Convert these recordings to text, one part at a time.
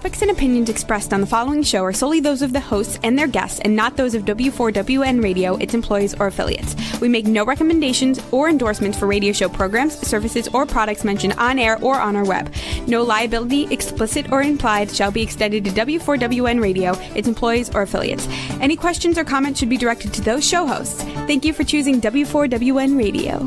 topics and opinions expressed on the following show are solely those of the hosts and their guests and not those of W4WN Radio, its employees, or affiliates. We make no recommendations or endorsements for radio show programs, services, or products mentioned on air or on our web. No liability, explicit or implied, shall be extended to W4WN Radio, its employees, or affiliates. Any questions or comments should be directed to those show hosts. Thank you for choosing W4WN Radio.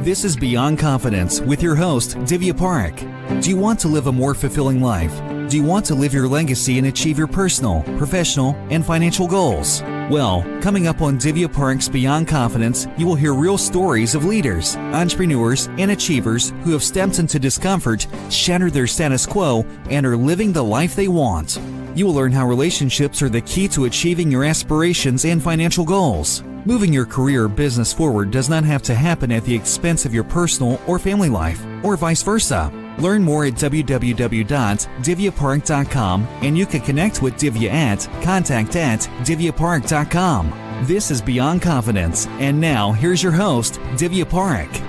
This is Beyond Confidence with your host, Divya Parekh. Do you want to live a more fulfilling life? Do you want to live your legacy and achieve your personal, professional, and financial goals? Well, coming up on Divya Parekh's Beyond Confidence, you will hear real stories of leaders, entrepreneurs, and achievers who have stepped into discomfort, shattered their status quo, and are living the life they want. You will learn how relationships are the key to achieving your aspirations and financial goals. Moving your career or business forward does not have to happen at the expense of your personal or family life, or vice versa. Learn more at www.divyaparekh.com, and you can connect with Divya at contact@divyaparekh.com. This is Beyond Confidence, and now here's your host, Divya Parekh.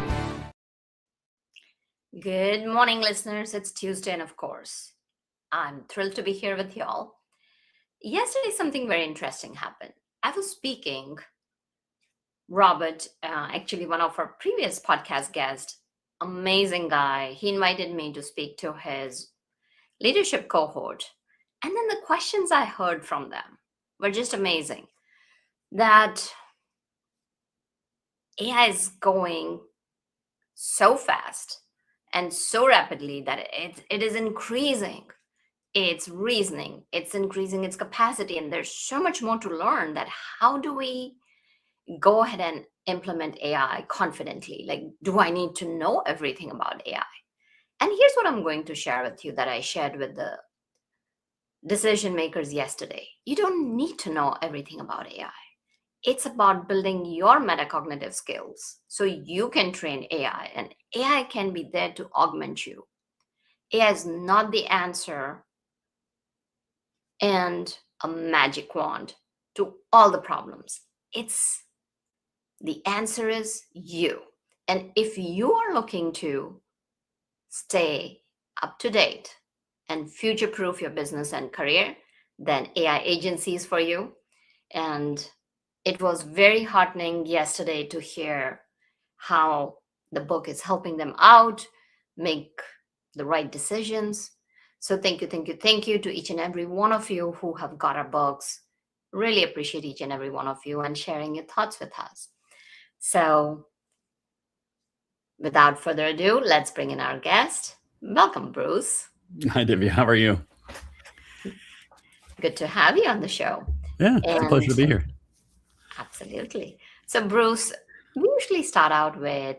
Good morning, listeners. It's Tuesday, and of course, I'm thrilled to be here with y'all. Yesterday, something very interesting happened. I was speaking. Robert, actually one of our previous podcast guests, amazing guy. He invited me to speak to his leadership cohort. And then the questions I heard from them were just amazing. That AI is going so fast and so rapidly that it is increasing its reasoning, it's increasing its capacity, and there's so much more to learn. That how do we go ahead and implement AI confidently? Like, do I need to know everything about AI? And here's what I'm going to share with you that I shared with the decision makers yesterday. You don't need to know everything about AI. It's about building your metacognitive skills so you can train AI, and AI can be there to augment you. AI is not the answer and a magic wand to all the problems. The answer is you. And if you are looking to stay up to date and future-proof your business and career, then AI agency is for you. And it was very heartening yesterday to hear how the book is helping them out, make the right decisions. So thank you to each and every one of you who have got our books. Really appreciate each and every one of you and sharing your thoughts with us. So without further ado, let's bring in our guest. Welcome, Bruce. Hi, Divya. How are you? Good to have you on the show. Yeah, it's a pleasure to be here. Absolutely. So, Bruce, we usually start out with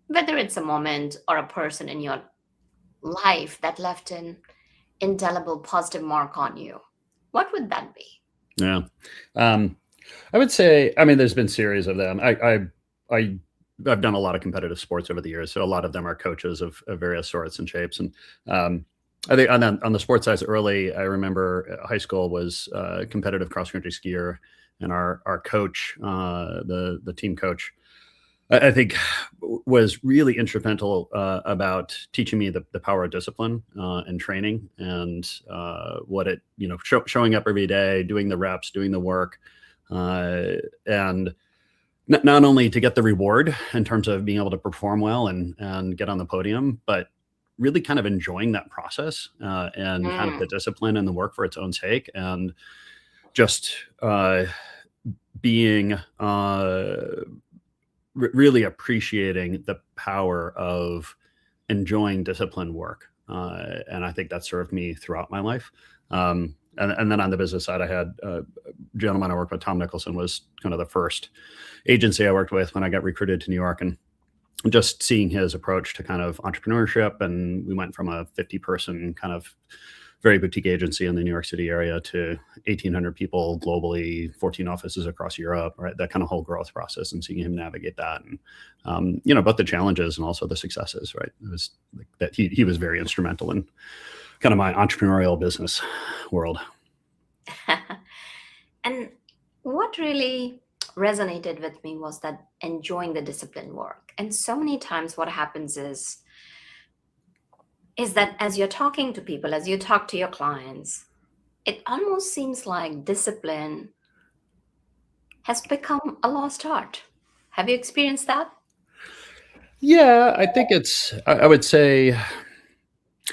whether it's a moment or a person in your life that left an indelible positive mark on you. What would that be? Yeah. I would say, there's been series of them. I've done a lot of competitive sports over the years, so a lot of them are coaches of various sorts and shapes. And I think on the sports side, early, I remember high school was a competitive cross-country skier, and our coach, the team coach, I think was really instrumental about teaching me the power of discipline and training, and what it, showing up every day, doing the reps, doing the work, and not only to get the reward in terms of being able to perform well and get on the podium, but really kind of enjoying that process and kind of the discipline and the work for its own sake, and just being really appreciating the power of enjoying disciplined work. And I think that served me throughout my life. And then on the business side, I had a gentleman I worked with, Tom Nicholson, was kind of the first agency I worked with when I got recruited to New York, and just seeing his approach to kind of entrepreneurship. And we went from a 50-person kind of very boutique agency in the New York City area to 1,800 people globally, 14 offices across Europe, right? That kind of whole growth process, and seeing him navigate that, and both the challenges and also the successes, right? It was like that he was very instrumental in kind of my entrepreneurial business world. And what really resonated with me was that enjoying the discipline work. And so many times what happens is is that as you're talking to people, as you talk to your clients, it almost seems like discipline has become a lost art. Have you experienced that? Yeah, I think I would say,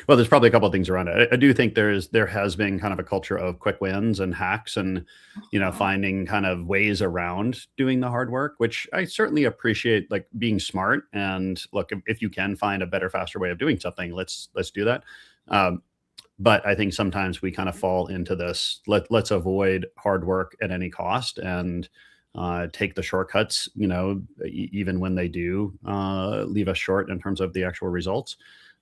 well, there's probably a couple of things around it. I do think there has been kind of a culture of quick wins and hacks and, Uh-huh. finding kind of ways around doing the hard work, which I certainly appreciate, like being smart and look, if you can find a better, faster way of doing something, let's do that. Um, but I think sometimes we kind of fall into this, let's avoid hard work at any cost and take the shortcuts, even when they do leave us short in terms of the actual results.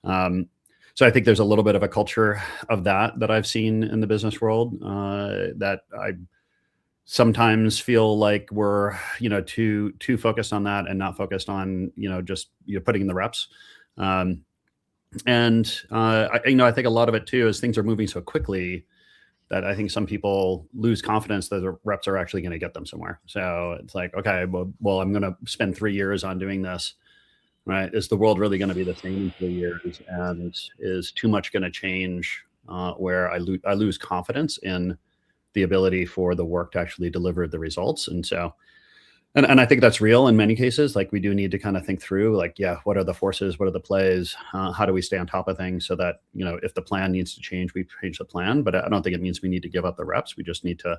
Um, so I think there's a little bit of a culture of that I've seen in the business world that I sometimes feel like we're too focused on that and not focused on just putting in the reps. Um, and I think a lot of it too is things are moving so quickly that I think some people lose confidence that the reps are actually going to get them somewhere. So it's like, okay, well, I'm going to spend 3 years on doing this, right? Is the world really going to be the same in 3 years? And is too much going to change where I lose confidence in the ability for the work to actually deliver the results? And so, and I think that's real in many cases. Like we do need to kind of think through, like, yeah, what are the forces? What are the plays? How do we stay on top of things so that if the plan needs to change, we change the plan. But I don't think it means we need to give up the reps. We just need to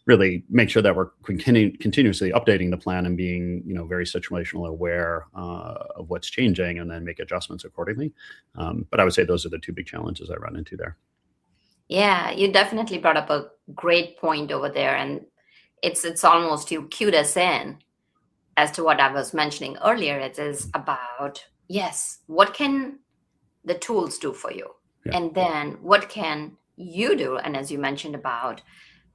really make sure that we're continuously updating the plan and being very situational aware of what's changing, and then make adjustments accordingly. But I would say those are the two big challenges I run into there. Yeah, you definitely brought up a great point over there, and it's almost you cued us in as to what I was mentioning earlier. It is about, yes, what can the tools do for you? Yeah. And then what can you do? And as you mentioned about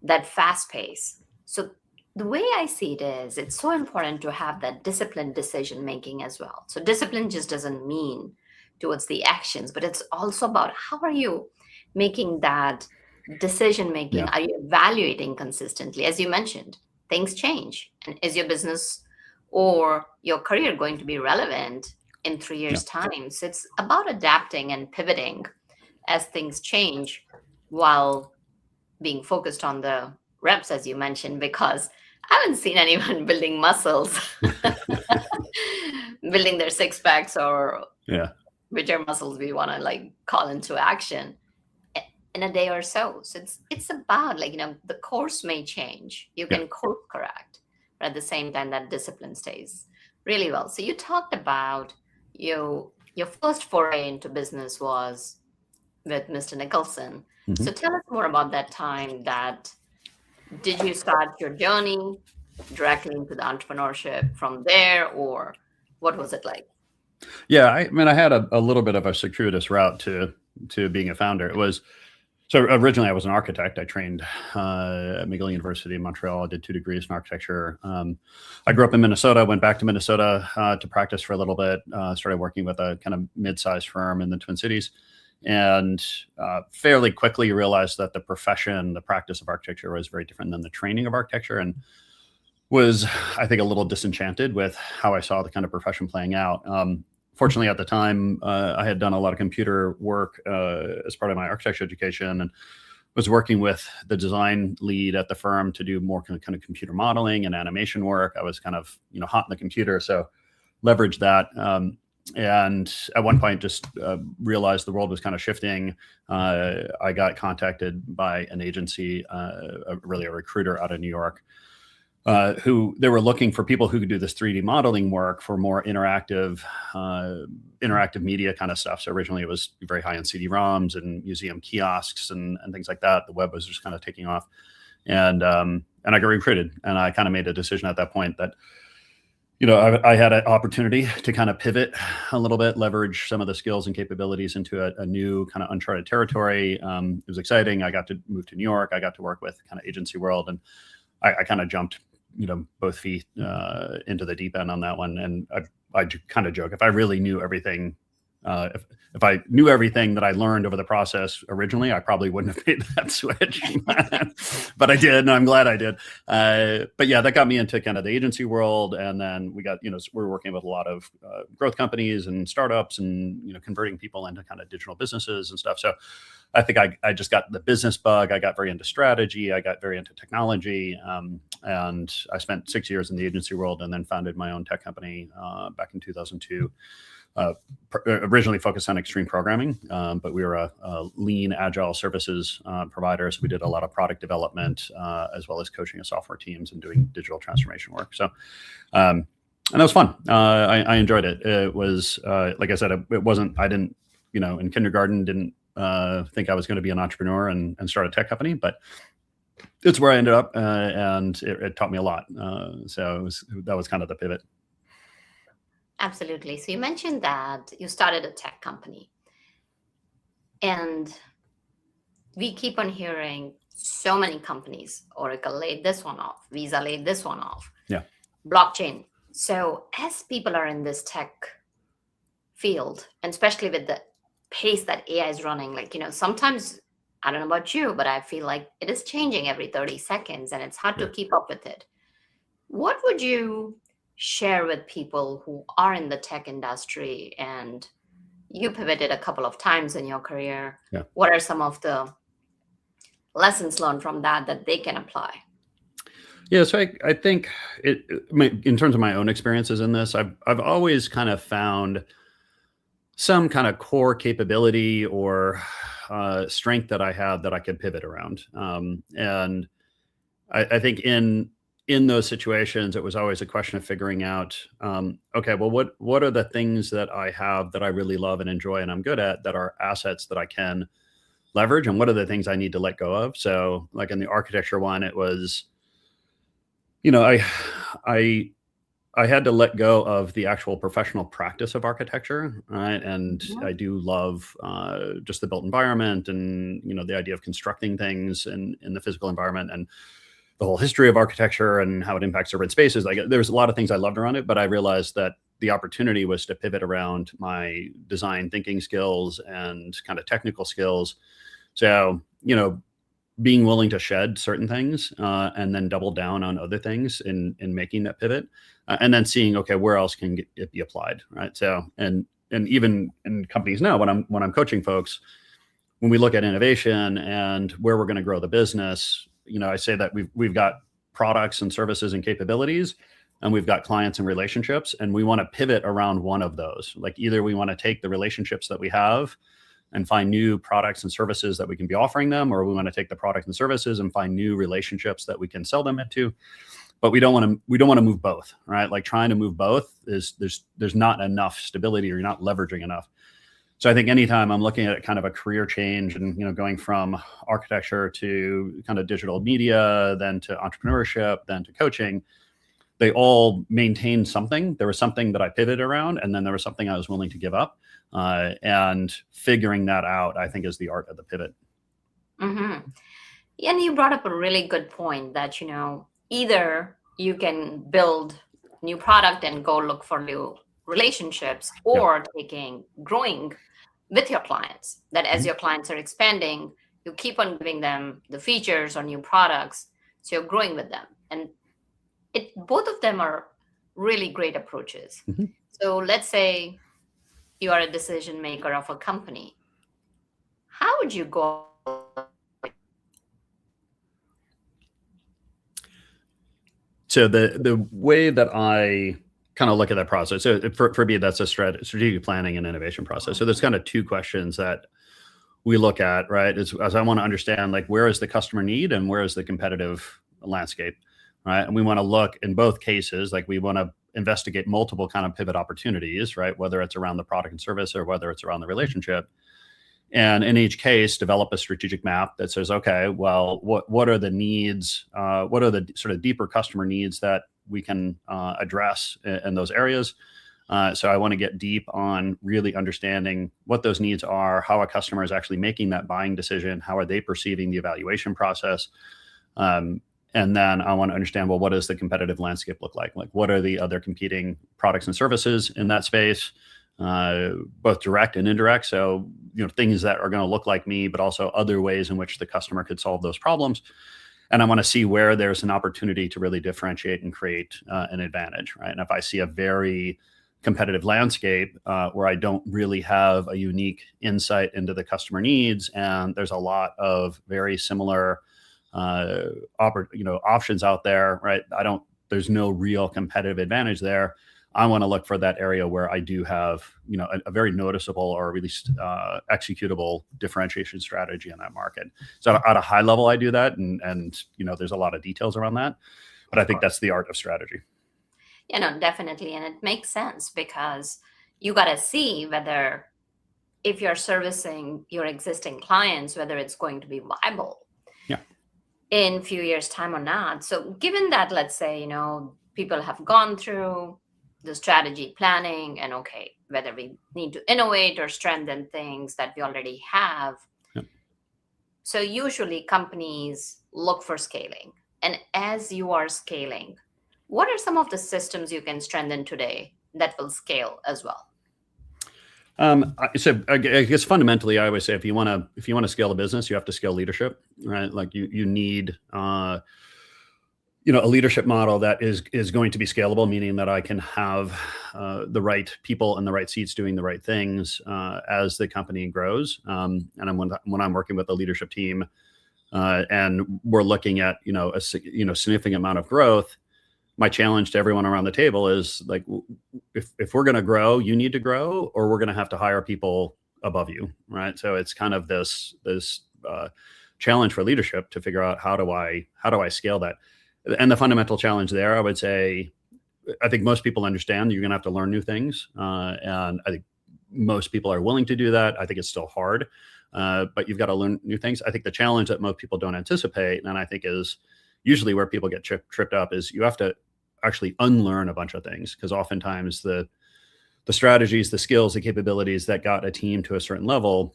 that fast pace. So the way I see it is it's so important to have that disciplined decision making as well. So discipline just doesn't mean towards the actions, but it's also about how are you making that decision making? Yeah. Are you evaluating consistently? As you mentioned, things change. And is your business or your career going to be relevant in 3 years' time? So it's about adapting and pivoting as things change while being focused on the reps, as you mentioned, because I haven't seen anyone building muscles, building their six packs or Yeah. whichever muscles we want to like call into action in a day or so. So it's about like, the course may change. You Yeah. can course correct, but at the same time that discipline stays really well. So you talked about your first foray into business was with Mr. Nicholson. Mhm. So tell us more about that time. Did you start your journey directly into the entrepreneurship from there, or what was it like? Yeah, I mean, I had a little bit of a circuitous route to being a founder. It was so originally I was an architect. I trained at McGill University in Montreal. I did 2 degrees in architecture. I grew up in Minnesota. Went back to Minnesota to practice for a little bit. Started working with a kind of mid-sized firm in the Twin Cities, and fairly quickly realized that the profession, the practice of architecture, was very different than the training of architecture, and was, I think, a little disenchanted with how I saw the kind of profession playing out. Fortunately, at the time, I had done a lot of computer work as part of my architecture education, and was working with the design lead at the firm to do more kind of computer modeling and animation work. I was kind of hot in the computer, so leveraged that. And at one point, just realized the world was kind of shifting. I got contacted by an agency, really a recruiter out of New York, who they were looking for people who could do this 3D modeling work for more interactive media kind of stuff. So originally it was very high end CD-ROMs and museum kiosks and things like that. The web was just kind of taking off, and I got recruited, and I kind of made a decision at that point that I had an opportunity to kind of pivot a little bit, leverage some of the skills and capabilities into a new kind of uncharted territory. It was exciting. I got to move to New York. I got to work with kind of agency world, and I kind of jumped both feet into the deep end on that one. And I kind of joke, if I really knew everything if I knew everything that I learned over the process originally, I probably wouldn't have made that switch. But I did, and I'm glad I did. But yeah, that got me into kind of the agency world, and then we were working with a lot of growth companies and startups, and converting people into kind of digital businesses and stuff. So I think I just got the business bug. I got very into strategy. I got very into technology, and I spent 6 years in the agency world, and then founded my own tech company back in 2002. Originally focused on extreme programming, but we were a lean, agile services provider. So we did a lot of product development, as well as coaching of software teams and doing digital transformation work. So, and that was fun. I enjoyed it. It was, like I said, it wasn't, I didn't, in kindergarten, didn't think I was going to be an entrepreneur and start a tech company, but it's where I ended up, and it taught me a lot. So that was kind of the pivot. Absolutely. So you mentioned that you started a tech company, and we keep on hearing so many companies. Oracle laid this one off. Visa laid this one off. Yeah. Blockchain. So as people are in this tech field, and especially with the pace that AI is running, sometimes, I don't know about you, but I feel like it is changing every 30 seconds and it's hard to keep up with it. What would you share with people who are in the tech industry, and you pivoted a couple of times in your career? Yeah. What are some of the lessons learned from that they can apply? Yeah, so I think in terms of my own experiences in this, I've always kind of found some kind of core capability or strength that I had that I could pivot around. And I think in those situations, it was always a question of figuring out, okay, well, what are the things that I have that I really love and enjoy and I'm good at, that are assets that I can leverage, and what are the things I need to let go of? So like in the architecture one, it was, I had to let go of the actual professional practice of architecture, right? And I do love just the built environment, and the idea of constructing things in the physical environment, and the whole history of architecture and how it impacts urban spaces. Like, there's a lot of things I loved around it, but I realized that the opportunity was to pivot around my design thinking skills and kind of technical skills. So, being willing to shed certain things and then double down on other things in making that pivot, and then seeing, okay, where else can it be applied, right? So, and even in companies now, when I'm coaching folks, when we look at innovation and where we're going to grow the business, I say that we've got products and services and capabilities, and we've got clients and relationships, and we want to pivot around one of those. Like, either we want to take the relationships that we have and find new products and services that we can be offering them, or we want to take the products and services and find new relationships that we can sell them into. But we don't want to move both, right? Like, trying to move both is there's not enough stability, or you're not leveraging enough. So I think anytime I'm looking at kind of a career change, and going from architecture to kind of digital media, then to entrepreneurship, then to coaching, they all maintain something. There was something that I pivoted around, and then there was something I was willing to give up. And figuring that out, I think, is the art of the pivot. Mm-hmm. And you brought up a really good point that, either you can build new product and go look for new relationships, or growing with your clients, that as your clients are expanding, you keep on giving them the features or new products, so you're growing with them. And both of them are really great approaches. Mm-hmm. So let's say you are a decision maker of a company. How would you go? So the way that I kind of look at that process, so for me, that's a strategic planning and innovation process. So there's kind of two questions that we look at, right? As I want to understand, like, where is the customer need and where is the competitive landscape, right? And we want to look in both cases, like, we want to investigate multiple kind of pivot opportunities, right? Whether it's around the product and service, or whether it's around the relationship. And in each case, develop a strategic map that says, okay, well, what are the needs? What are the sort of deeper customer needs that we can address in those areas? So I want to get deep on really understanding what those needs are, how a customer is actually making that buying decision, how are they perceiving the evaluation process? And then I want to understand, well, what does the competitive landscape look like? Like, what are the other competing products and services in that space? both direct and indirect. So, things that are going to look like me, but also other ways in which the customer could solve those problems. And I want to see where there's an opportunity to really differentiate and create an advantage, right? And if I see a very competitive landscape where I don't really have a unique insight into the customer needs, and there's a lot of very similar options out there, right? There's no real competitive advantage there. I want to look for that area where I do have, a very noticeable or at least executable differentiation strategy in that market. So at a high level, I do that, and there's a lot of details around that, but I think that's the art of strategy. Definitely, and it makes sense because you got to see whether, if you're servicing your existing clients, whether it's going to be viable in a few years' time or not. So given that, let's say, people have gone through the strategy planning and whether we need to innovate or strengthen things that we already have. Yep. So usually companies look for scaling. And as you are scaling, what are some of the systems you can strengthen today that will scale as well? So I guess fundamentally, I always say if you want to scale a business, you have to scale leadership, right? Like you need a leadership model that is going to be scalable, meaning that I can have the right people in the right seats doing the right things as the company grows. And when I'm working with the leadership team and we're looking at a significant amount of growth, my challenge to everyone around the table is like, if we're going to grow, you need to grow, or we're going to have to hire people above you, right? So it's kind of this challenge for leadership to figure out how do I scale that. And the fundamental challenge there, I would say, I think most people understand you're going to have to learn new things, and I think most people are willing to do that. I think it's still hard, but you've got to learn new things. I think the challenge that most people don't anticipate, and I think is usually where people get tripped up, is you have to actually unlearn a bunch of things, because oftentimes the strategies, the skills, the capabilities that got a team to a certain level,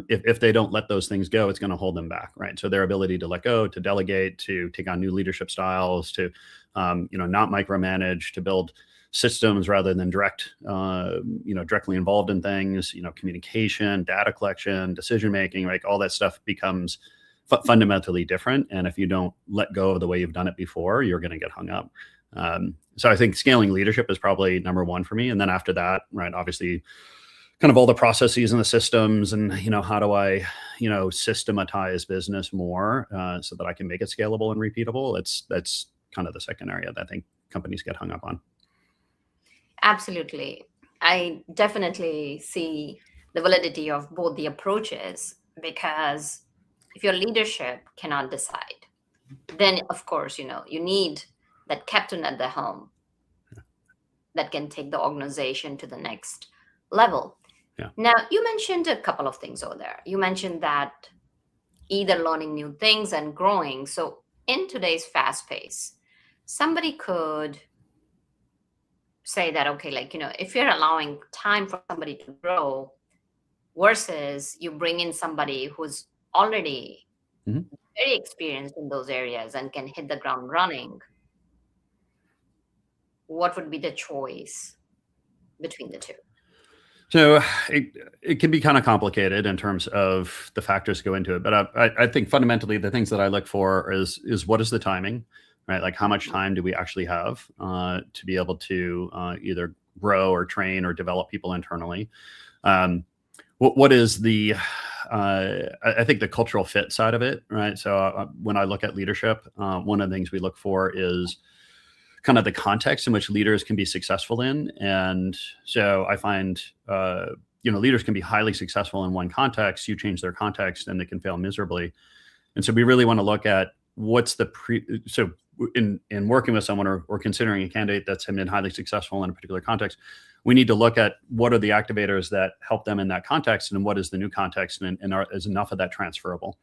if they don't let those things go, it's going to hold them back, right? So their ability to let go, to delegate, to take on new leadership styles, to not micromanage, to build systems rather than directly involved in things, communication, data collection, decision making, like all that stuff becomes fundamentally different. And if you don't let go of the way you've done it before, you're going to get hung up. So I think scaling leadership is probably number one for me. And then after that, right, obviously kind of all the processes and the systems and, how do I, systematize business more so that I can make it scalable and repeatable. That's kind of the second area that I think companies get hung up on. Absolutely. I definitely see the validity of both the approaches, because if your leadership cannot decide, then of course, you need that captain at the helm that can take the organization to the next level. Yeah. Now, you mentioned a couple of things over there. You mentioned that either learning new things and growing. So in today's fast pace, somebody could say that, if you're allowing time for somebody to grow versus you bring in somebody who's already very experienced in those areas and can hit the ground running, what would be the choice between the two? So it can be kind of complicated in terms of the factors that go into it. But I think fundamentally the things that I look for is what is the timing, right? Like how much time do we actually have to be able to either grow or train or develop people internally? What is the, I think the cultural fit side of it, right? So when I look at leadership, one of the things we look for is kind of the context in which leaders can be successful in. And so I find, leaders can be highly successful in one context. You change their context and they can fail miserably. And so we really want to look at what's so in working with someone or considering a candidate that's been highly successful in a particular context, we need to look at what are the activators that help them in that context and what is the new context and is enough of that transferable.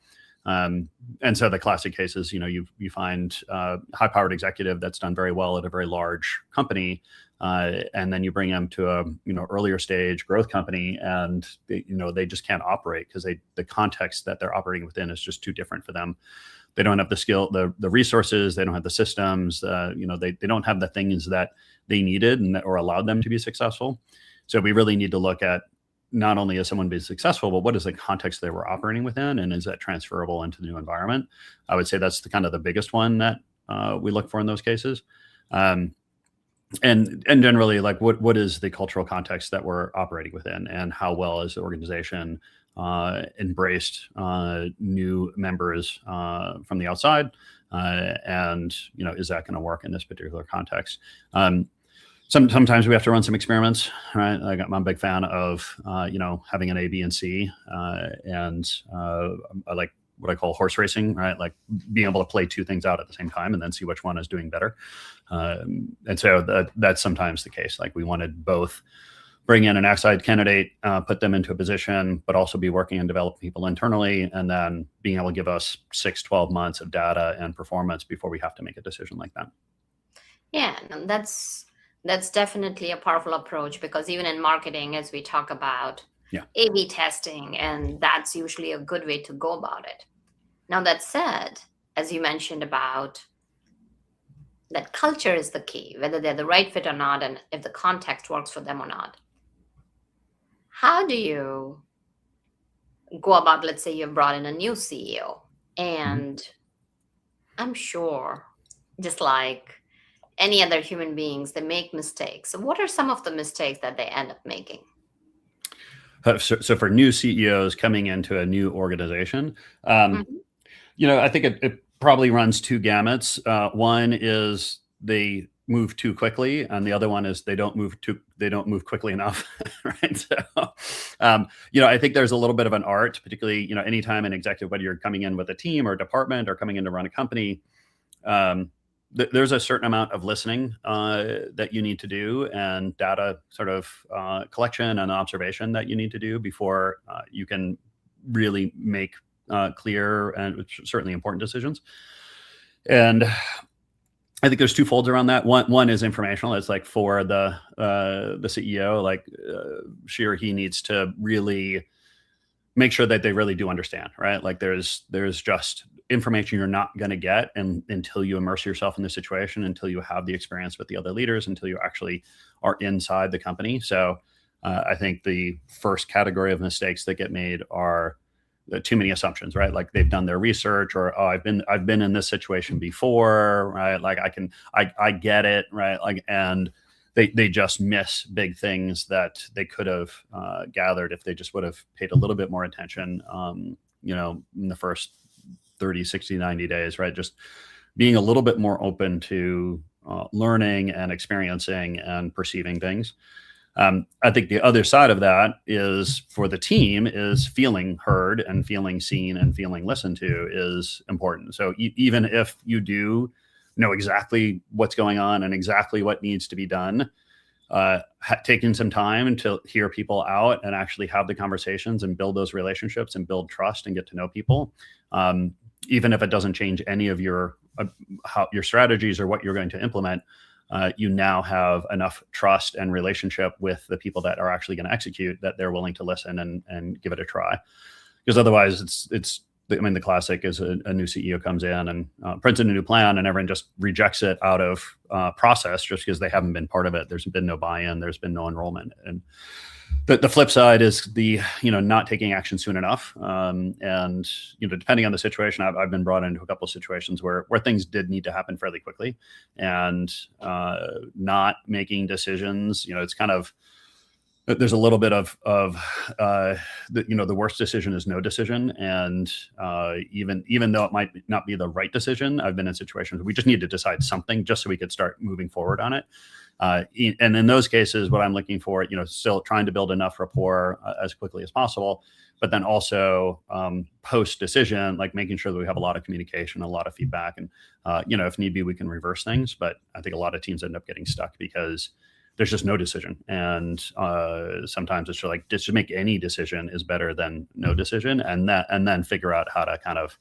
And so the classic cases, you find a high-powered executive that's done very well at a very large company, and then you bring them to a earlier stage growth company, and they just can't operate because the context that they're operating within is just too different for them. They don't have the skill, the resources. They don't have the systems. They don't have the things that they needed or allowed them to be successful. So we really need to look at not only is someone being successful, but what is the context they were operating within, and is that transferable into the new environment? I would say that's the kind of the biggest one that we look for in those cases. And generally, like what is the cultural context that we're operating within, and how well is the organization embraced new members from the outside, and is that going to work in this particular context? Sometimes we have to run some experiments, right? I'm a big fan of having an A, B, and C, and I like what I call horse racing, right? Like being able to play two things out at the same time and then see which one is doing better. And so that's sometimes the case. Like we wanted both bring in an outside candidate, put them into a position, but also be working and developing people internally, and then being able to give us 6-12 months of data and performance before we have to make a decision like that. Yeah, and that's definitely a powerful approach, because even in marketing, as we talk about A/B testing, and that's usually a good way to go about it. Now, that said, as you mentioned about that culture is the key, whether they're the right fit or not, and if the context works for them or not. How do you go about, let's say you've brought in a new CEO, and I'm sure, just like any other human beings, they make mistakes. So what are some of the mistakes that they end up making? So for new CEOs coming into a new organization, I think it probably runs two gamuts. One is they move too quickly, and the other one is they don't move quickly enough, right? So, I think there's a little bit of an art, particularly, anytime an executive, whether you're coming in with a team or a department or coming in to run a company, there's a certain amount of listening that you need to do, and data sort of collection and observation that you need to do before you can really make clear and certainly important decisions. And I think there's two folds around that. One is informational. It's like for the CEO, like she or he needs to really make sure that they really do understand, right? Like there's just information you're not going to get until you immerse yourself in the situation, until you have the experience with the other leaders, until you actually are inside the company. So I think the first category of mistakes that get made are too many assumptions, right? Like they've done their research, or I've been in this situation before, right? Like I get it, right? Like, and they just miss big things that they could have gathered if they just would have paid a little bit more attention, in the first 30, 60, 90 days, right? Just being a little bit more open to learning and experiencing and perceiving things. I think the other side of that is for the team is feeling heard and feeling seen and feeling listened to is important. So even if you do know exactly what's going on and exactly what needs to be done, taking some time to hear people out and actually have the conversations and build those relationships and build trust and get to know people, even if it doesn't change any of your strategies or what you're going to implement, you now have enough trust and relationship with the people that are actually going to execute that they're willing to listen and give it a try. Because otherwise the classic is a new CEO comes in and prints in a new plan, and everyone just rejects it out of process just because they haven't been part of it. There's been no buy-in, there's been no enrollment. And the flip side is the not taking action soon enough, and depending on the situation, I've been brought into a couple of situations where things did need to happen fairly quickly, and not making decisions. It's kind of, there's a little bit of the worst decision is no decision, and even though it might not be the right decision, I've been in situations where we just need to decide something just so we could start moving forward on it. And in those cases, what I'm looking for, still trying to build enough rapport as quickly as possible, but then also post decision, like making sure that we have a lot of communication, a lot of feedback, and if need be, we can reverse things. But I think a lot of teams end up getting stuck because there's just no decision. And sometimes it's like just to make any decision is better than no decision, and then figure out how to kind of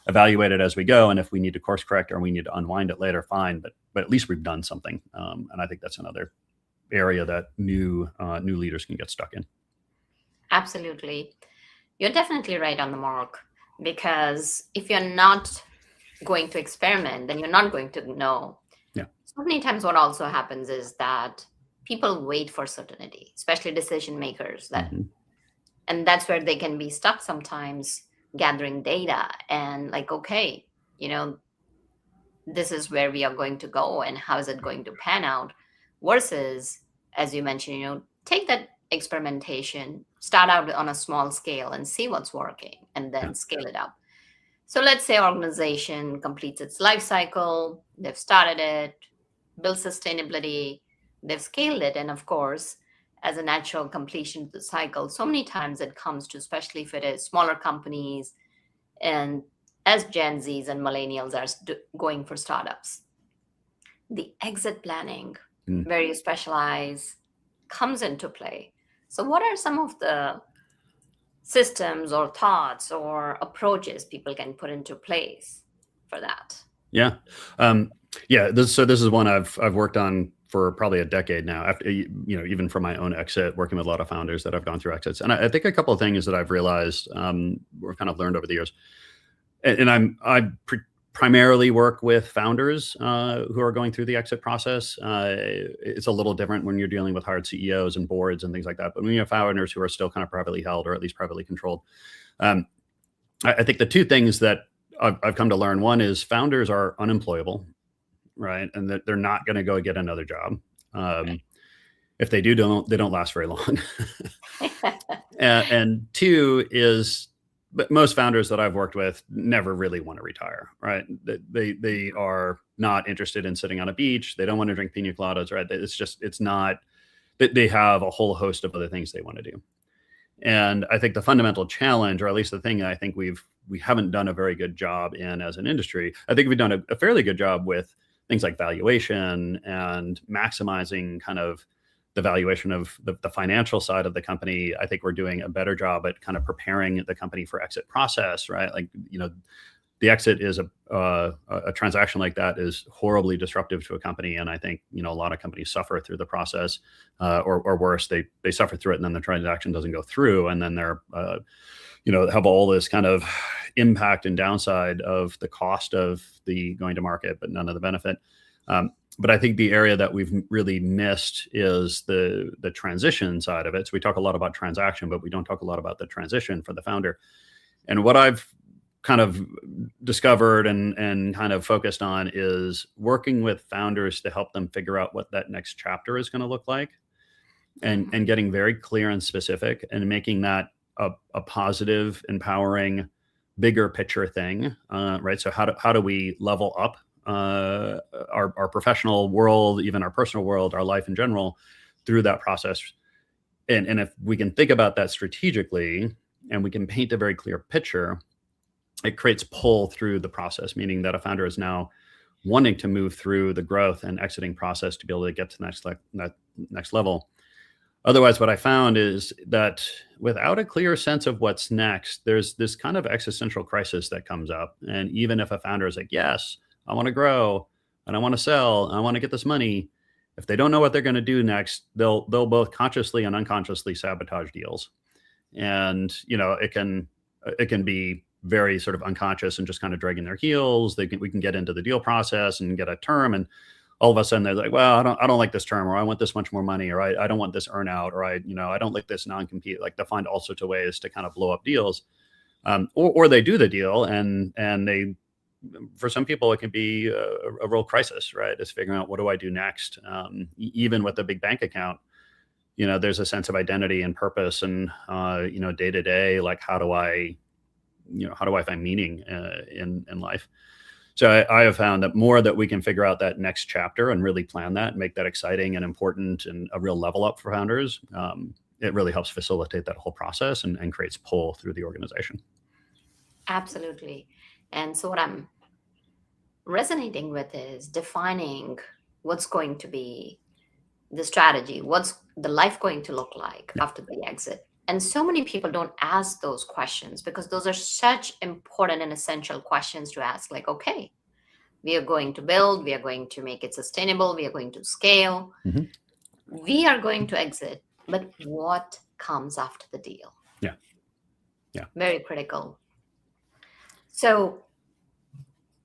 evaluate it as we go. And if we need to course correct or we need to unwind it later, fine. But at least we've done something. And I think that's another area that new leaders can get stuck in. Absolutely. You're definitely right on the mark, because if you're not going to experiment, then you're not going to know. Yeah. So many times what also happens is that people wait for certainty, especially decision makers, that Mhm. and that's where they can be stuck sometimes, gathering data and like, okay, you know, this is where we are going to go and how is it going to pan out, versus, as you mentioned, take that experimentation, start out on a small scale and see what's working and Yeah. then scale it up. So let's say organization completes its life cycle, they've started it, built sustainability, they've scaled it, and of course, as a natural completion of the cycle, so many times it comes to, especially if it is smaller companies, and as Gen Zs and millennials are going for startups, the exit planning, Mm. where you specialize, comes into play. So, what are some of the systems or thoughts or approaches people can put into place for that? Yeah. Yeah. This is one I've worked on for probably a decade now. After even for my own exit, working with a lot of founders that have gone through exits, and I think a couple of things that I've realized, or kind of learned over the years, and primarily work with founders who are going through the exit process. It's a little different when you're dealing with hired CEOs and boards and things like that. But when you have founders who are still kind of privately held, or at least privately controlled, um, I think the two things that I've come to learn: one is founders are unemployable, right, and that they're not going to go get another job. Right. If they do, they don't last very long. And two is, but most founders that I've worked with never really want to retire, right? They are not interested in sitting on a beach. They don't want to drink pina coladas, right? It's not that they have a whole host of other things they want to do. And I think the fundamental challenge, or at least the thing I think we haven't done a very good job in as an industry, I think we've done a fairly good job with things like valuation and maximizing kind of the valuation of the financial side of the company. I think we're doing a better job at kind of preparing the company for exit process, right? Like, the exit is a transaction like that is horribly disruptive to a company. And I think, a lot of companies suffer through the process, or worse, they suffer through it and then the transaction doesn't go through. And then they're, have all this kind of impact and downside of the cost of the going to market, but none of the benefit. But I think the area that we've really missed is the transition side of it. So we talk a lot about transaction, but we don't talk a lot about the transition for the founder. And what I've kind of discovered and kind of focused on is working with founders to help them figure out what that next chapter is going to look like, and getting very clear and specific, and making that a positive, empowering, bigger picture thing, right? So how do we level up our professional world, even our personal world, our life in general, through that process? And if we can think about that strategically, and we can paint a very clear picture, it creates pull through the process, meaning that a founder is now wanting to move through the growth and exiting process to be able to get to the next level. Otherwise, what I found is that without a clear sense of what's next, there's this kind of existential crisis that comes up. And even if a founder is like, yes, I want to grow and I want to sell and I want to get this money, if they don't know what they're going to do next, they'll both consciously and unconsciously sabotage deals. And it can be very sort of unconscious and just kind of dragging their heels. We can get into the deal process and get a term, and all of a sudden they're like, well, I don't like this term, or I want this much more money, or I don't want this earnout, or I don't like this non-compete. Like, they'll find all sorts of ways to kind of blow up deals, or they do the deal and they, for some people, it can be a real crisis, right? It's figuring out, what do I do next? Even with a big bank account, there's a sense of identity and purpose, and day to day, like, how do I find meaning in life? So I have found that more that we can figure out that next chapter and really plan that, and make that exciting and important and a real level up for founders, it really helps facilitate that whole process and creates pull through the organization. Absolutely. And so what I'm resonating with is defining what's going to be the strategy, what's the life going to look like after the exit. And so many people don't ask those questions because those are such important and essential questions to ask. Like, okay, we are going to build, we are going to make it sustainable, we are going to scale, we are going to exit, but what comes after the deal? Yeah. Very critical. So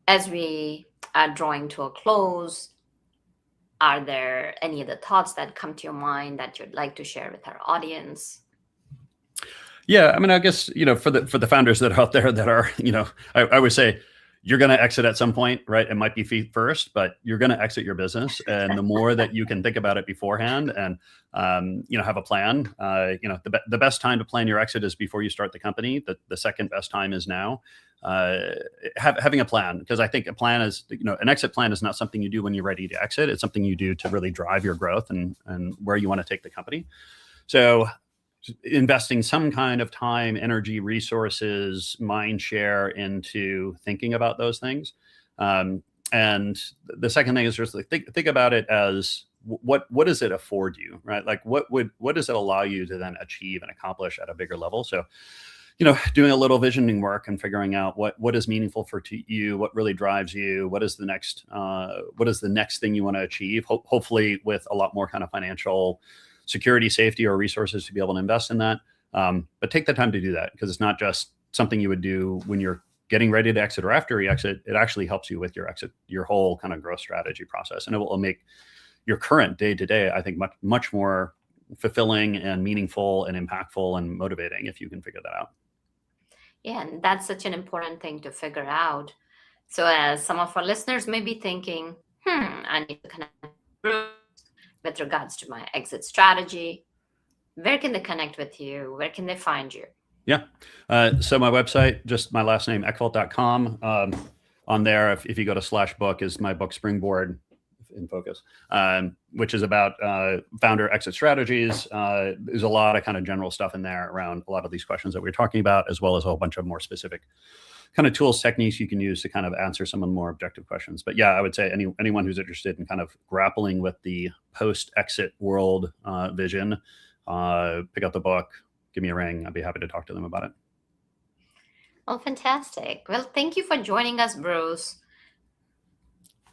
as we are drawing to a close, Are there any other thoughts that come to your mind that you'd like to share with our audience? Yeah, I mean, I guess, for the founders that are out there that are, I would say you're going to exit at some point, right? It might be feet first, but you're going to exit your business, and the more that you can think about it beforehand and have a plan. The best time to plan your exit is before you start the company. The second best time is now. Having a plan, because I think a plan is, an exit plan is not something you do when you're ready to exit. It's something you do to really drive your growth and where you want to take the company. So investing some kind of time, energy, resources, mind share into thinking about those things. And the second thing is just like, think about it as what does it afford you, right? Like what does it allow you to then achieve and accomplish at a bigger level? So, doing a little visioning work and figuring out what is meaningful for you, what really drives you, what is the next thing you want to achieve, hopefully with a lot more kind of financial security, safety, or resources to be able to invest in that. But take the time to do that, because it's not just something you would do when you're getting ready to exit or after you exit. It actually helps you with your exit, your whole kind of growth strategy process. And it will make your current day-to-day, I think, much more fulfilling and meaningful and impactful and motivating if you can figure that out. Yeah, and that's such an important thing to figure out. So as some of our listeners may be thinking, I need to connect with regards to my exit strategy, where can they connect with you? Where can they find you? Yeah. So my website, just my last name, Eckfeldt.com. On there, if you go to /book, is my book Springboard in Focus, which is about founder exit strategies. There's a lot of kind of general stuff in there around a lot of these questions that we're talking about, as well as a whole bunch of more specific kind of tools, techniques you can use to kind of answer some of the more objective questions. But yeah, I would say anyone who's interested in kind of grappling with the post-exit world vision, pick up the book, give me a ring. I'd be happy to talk to them about it. Well, fantastic. Well, thank you for joining us, Bruce.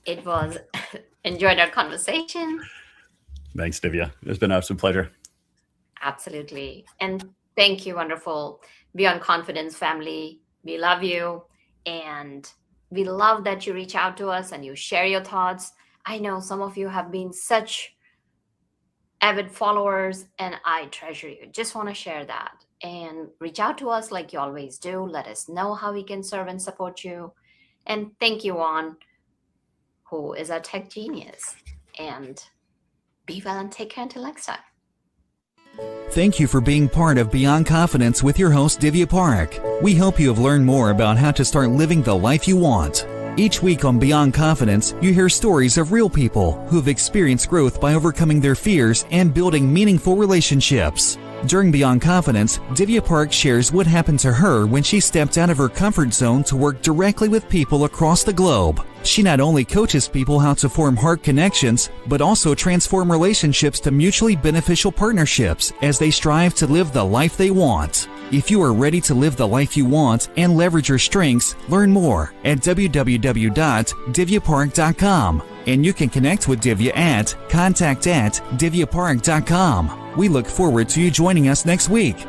It was enjoyed our conversation. Thanks, Divya. It's been an absolute pleasure. Absolutely. And thank you, wonderful Beyond Confidence family. We love you, and we love that you reach out to us and you share your thoughts. I know some of you have been such avid followers, and I treasure you. Just want to share that. And reach out to us like you always do. Let us know how we can serve and support you. And thank you, Juan, who is our tech genius. And be well and take care until next time. Thank you for being part of Beyond Confidence with your host, Divya Parekh. We hope you have learned more about how to start living the life you want. Each week on Beyond Confidence, you hear stories of real people who have experienced growth by overcoming their fears and building meaningful relationships. During Beyond Confidence, Divya Parekh shares what happened to her when she stepped out of her comfort zone to work directly with people across the globe. She not only coaches people how to form heart connections, but also transform relationships to mutually beneficial partnerships as they strive to live the life they want. If you are ready to live the life you want and leverage your strengths, learn more at www.divyaparekh.com. And you can connect with Divya at contact@divyaparekh.com. We look forward to you joining us next week.